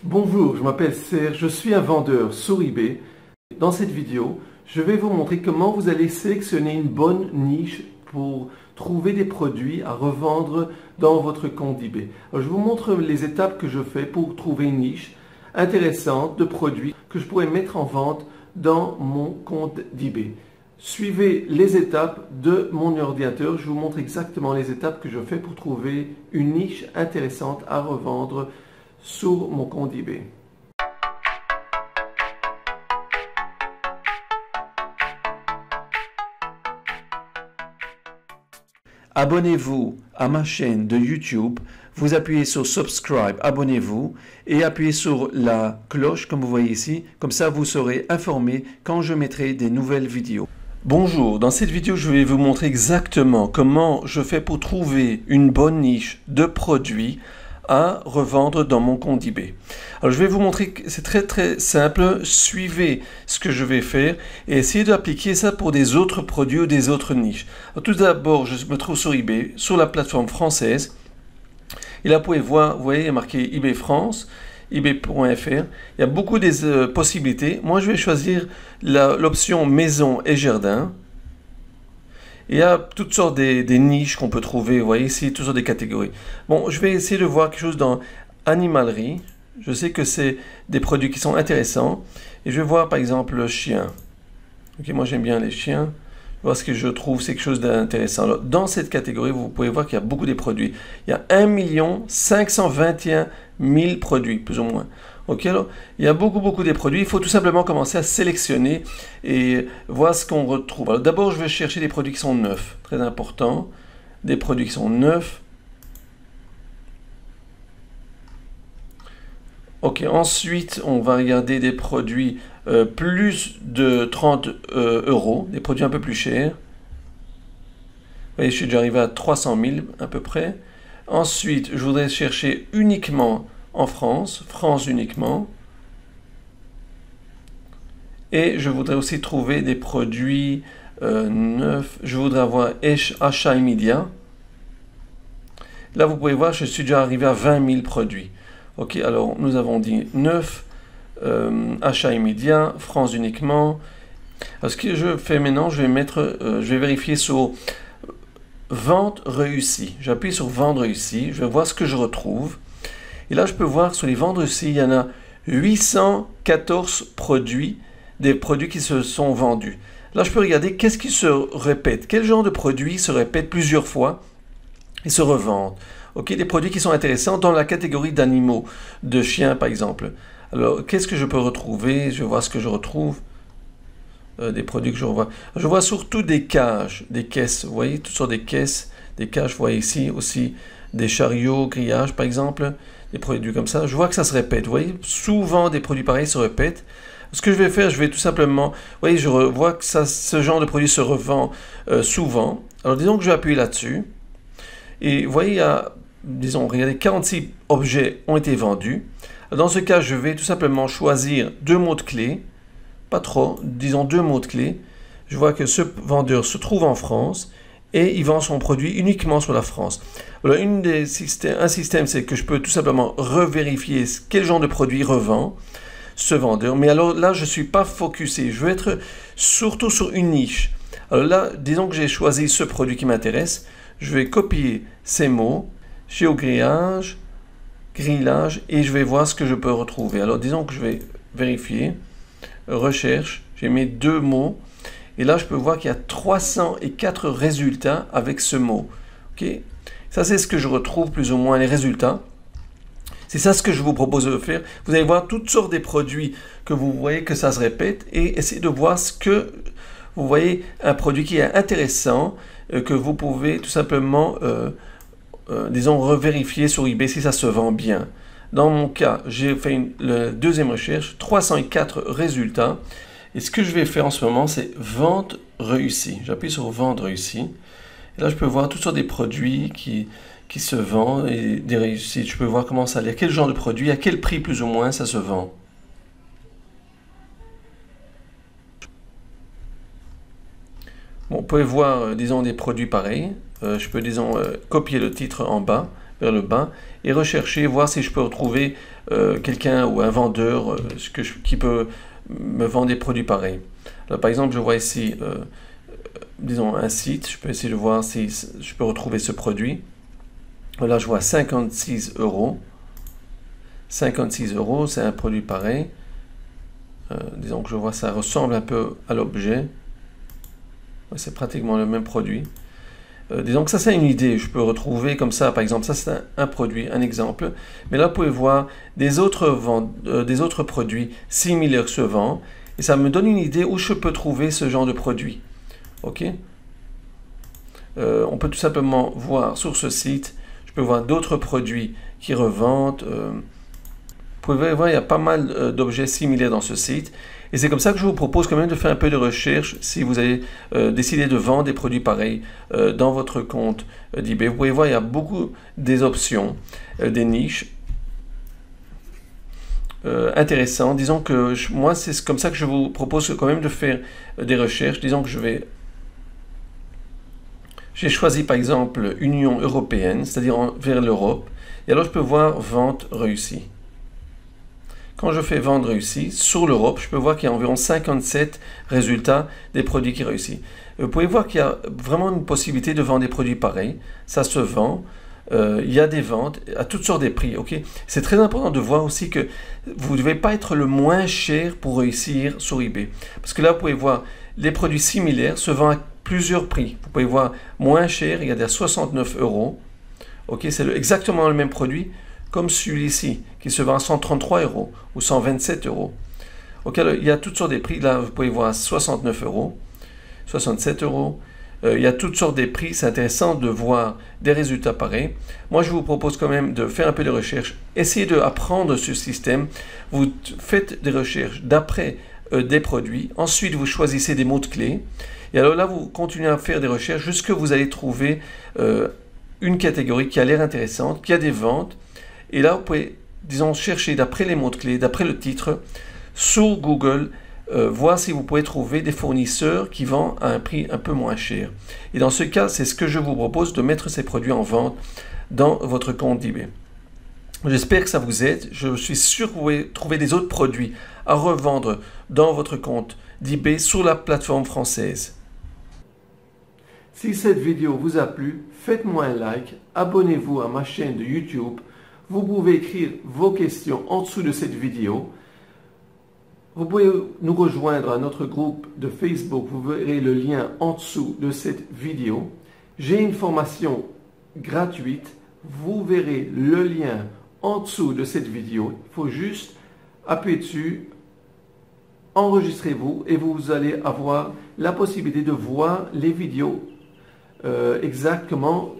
Bonjour, je m'appelle Serge, je suis un vendeur sur eBay. Dans cette vidéo, je vais vous montrer comment vous allez sélectionner une bonne niche pour trouver des produits à revendre dans votre compte eBay. Alors, je vous montre les étapes que je fais pour trouver une niche intéressante de produits que je pourrais mettre en vente dans mon compte d'eBay. Suivez les étapes de mon ordinateur, je vous montre exactement les étapes que je fais pour trouver une niche intéressante à revendre sur mon compte eBay. Abonnez-vous à ma chaîne de YouTube, vous appuyez sur Subscribe, abonnez-vous et appuyez sur la cloche comme vous voyez ici, comme ça vous serez informé quand je mettrai des nouvelles vidéos. Bonjour, dans cette vidéo je vais vous montrer exactement comment je fais pour trouver une bonne niche de produits à revendre dans mon compte eBay. Alors je vais vous montrer que c'est très simple, suivez ce que je vais faire et essayez d'appliquer ça pour des autres produits ou des autres niches. Alors, tout d'abord, je me trouve sur eBay, sur la plateforme française. Et là, vous pouvez voir, vous voyez, il y a marqué eBay France, ebay.fr. Il y a beaucoup de possibilités. Moi, je vais choisir l'option maison et jardin. Il y a toutes sortes des niches qu'on peut trouver, vous voyez ici, toutes sortes de catégories. Bon, je vais essayer de voir quelque chose dans animalerie. Je sais que c'est des produits qui sont intéressants. Et je vais voir par exemple le chien. Ok, moi j'aime bien les chiens. Voir ce que je trouve, c'est quelque chose d'intéressant. Alors, dans cette catégorie, vous pouvez voir qu'il y a beaucoup de produits. Il y a 1 521 000 produits, plus ou moins. Ok, alors, il y a beaucoup de produits. Il faut tout simplement commencer à sélectionner et voir ce qu'on retrouve. Alors, d'abord, je vais chercher des produits qui sont neufs. Très important. Des produits qui sont neufs. Ok, ensuite, on va regarder des produits plus de 30 euros, des produits un peu plus chers. Vous voyez, je suis déjà arrivé à 300 000 à peu près. Ensuite, je voudrais chercher uniquement en France, France uniquement. Et je voudrais aussi trouver des produits neufs. Je voudrais avoir achat immédiat. Là, vous pouvez voir, je suis déjà arrivé à 20 000 produits. Ok, alors nous avons dit 9, achat immédiat, France uniquement. Alors, ce que je fais maintenant, je vais vérifier sur vente réussie. J'appuie sur vendre réussi, je vais voir ce que je retrouve. Et là, je peux voir sur les ventes réussies, il y en a 814 produits, des produits qui se sont vendus. Là, je peux regarder qu'est-ce qui se répète, quel genre de produits se répète plusieurs fois et se revendent. Ok, des produits qui sont intéressants dans la catégorie d'animaux, de chiens par exemple. Alors, qu'est-ce que je peux retrouver? Je vais voir ce que je retrouve. Des produits que je revois. Je vois surtout des cages, des caisses. Vous voyez, toutes sortes de caisses, des cages. Vous voyez ici aussi des chariots, grillages par exemple, des produits comme ça. Je vois que ça se répète. Vous voyez, souvent des produits pareils se répètent. Ce que je vais faire, je vais tout simplement... Vous voyez, je vois que ce genre de produit se revend souvent. Alors, disons que je vais appuyer là-dessus. Et vous voyez, il y a, disons, regardez, 46 objets ont été vendus. Dans ce cas, je vais tout simplement choisir deux mots de clé. Pas trop, disons deux mots de clé. Je vois que ce vendeur se trouve en France et il vend son produit uniquement sur la France. Alors, un système, c'est que je peux tout simplement revérifier quel genre de produit revend ce vendeur. Mais alors là, je ne suis pas focusé. Je veux être surtout sur une niche. Alors là, disons que j'ai choisi ce produit qui m'intéresse. Je vais copier ces mots, géogrillage, grillage, et je vais voir ce que je peux retrouver. Alors disons que je vais vérifier, recherche, j'ai mis deux mots, et là je peux voir qu'il y a 304 résultats avec ce mot. Okay? Ça c'est ce que je retrouve plus ou moins les résultats. C'est ça ce que je vous propose de faire. Vous allez voir toutes sortes de produits que vous voyez que ça se répète, et essayez de voir ce que vous voyez, un produit qui est intéressant, que vous pouvez tout simplement, disons, revérifier sur eBay si ça se vend bien. Dans mon cas, j'ai fait la deuxième recherche, 304 résultats. Et ce que je vais faire en ce moment, c'est vente réussie. J'appuie sur vente réussie. Et là, je peux voir toutes sortes de produits qui se vendent et des réussites. Je peux voir comment ça allait, quel genre de produit, à quel prix plus ou moins ça se vend. Bon, vous pouvez voir, disons, des produits pareils. Je peux, disons, copier le titre en bas, vers le bas et rechercher, voir si je peux retrouver quelqu'un ou un vendeur qui peut me vendre des produits pareils. Alors, par exemple, je vois ici, disons, un site. Je peux essayer de voir si je peux retrouver ce produit. Là, je vois 56 €. 56 €, c'est un produit pareil. Disons que je vois ça ressemble un peu à l'objet. Ouais, c'est pratiquement le même produit. Disons que ça c'est une idée, je peux retrouver comme ça, par exemple, ça c'est un produit, un exemple. Mais là vous pouvez voir des autres produits similaires se vendent et ça me donne une idée où je peux trouver ce genre de produit. Ok. On peut tout simplement voir sur ce site, je peux voir d'autres produits qui revendent. Vous pouvez voir, il y a pas mal d'objets similaires dans ce site. Et c'est comme ça que je vous propose quand même de faire un peu de recherche si vous avez décidé de vendre des produits pareils dans votre compte d'eBay. Vous pouvez voir, il y a beaucoup des options, des niches intéressantes. Disons que moi, c'est comme ça que je vous propose quand même de faire des recherches. Disons que j'ai choisi par exemple Union européenne, c'est-à-dire vers l'Europe. Et alors je peux voir vente réussie. Quand je fais vendre réussi sur l'Europe, je peux voir qu'il y a environ 57 résultats des produits qui réussissent. Vous pouvez voir qu'il y a vraiment une possibilité de vendre des produits pareils. Ça se vend. Il y a des ventes à toutes sortes de prix. Okay. C'est très important de voir aussi que vous ne devez pas être le moins cher pour réussir sur eBay. Parce que là, vous pouvez voir les produits similaires se vendent à plusieurs prix. Vous pouvez voir moins cher, il y a des 69 €. Okay, c'est exactement le même produit comme celui-ci, qui se vend à 133 € ou 127 €. Okay, il y a toutes sortes de prix. Là, vous pouvez voir 69 €, 67 €. Il y a toutes sortes de prix. C'est intéressant de voir des résultats pareils. Moi, je vous propose quand même de faire un peu de recherche. Essayez d'apprendre ce système. Vous faites des recherches d'après des produits. Ensuite, vous choisissez des mots-clés. Et alors là, vous continuez à faire des recherches jusqu'à ce que vous allez trouver une catégorie qui a l'air intéressante, qui a des ventes. Et là, vous pouvez, disons, chercher d'après les mots-clés, d'après le titre, sur Google, voir si vous pouvez trouver des fournisseurs qui vendent à un prix un peu moins cher. Et dans ce cas, c'est ce que je vous propose, de mettre ces produits en vente dans votre compte d'eBay. J'espère que ça vous aide. Je suis sûr que vous pouvez trouver des autres produits à revendre dans votre compte d'eBay sur la plateforme française. Si cette vidéo vous a plu, faites-moi un like, abonnez-vous à ma chaîne de YouTube. Vous pouvez écrire vos questions en dessous de cette vidéo. Vous pouvez nous rejoindre à notre groupe de Facebook. Vous verrez le lien en dessous de cette vidéo. J'ai une formation gratuite. Vous verrez le lien en dessous de cette vidéo. Il faut juste appuyer dessus. Enregistrez-vous et vous allez avoir la possibilité de voir les vidéos exactement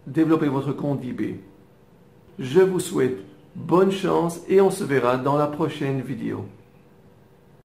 développer votre compte d'eBay. Je vous souhaite bonne chance et on se verra dans la prochaine vidéo.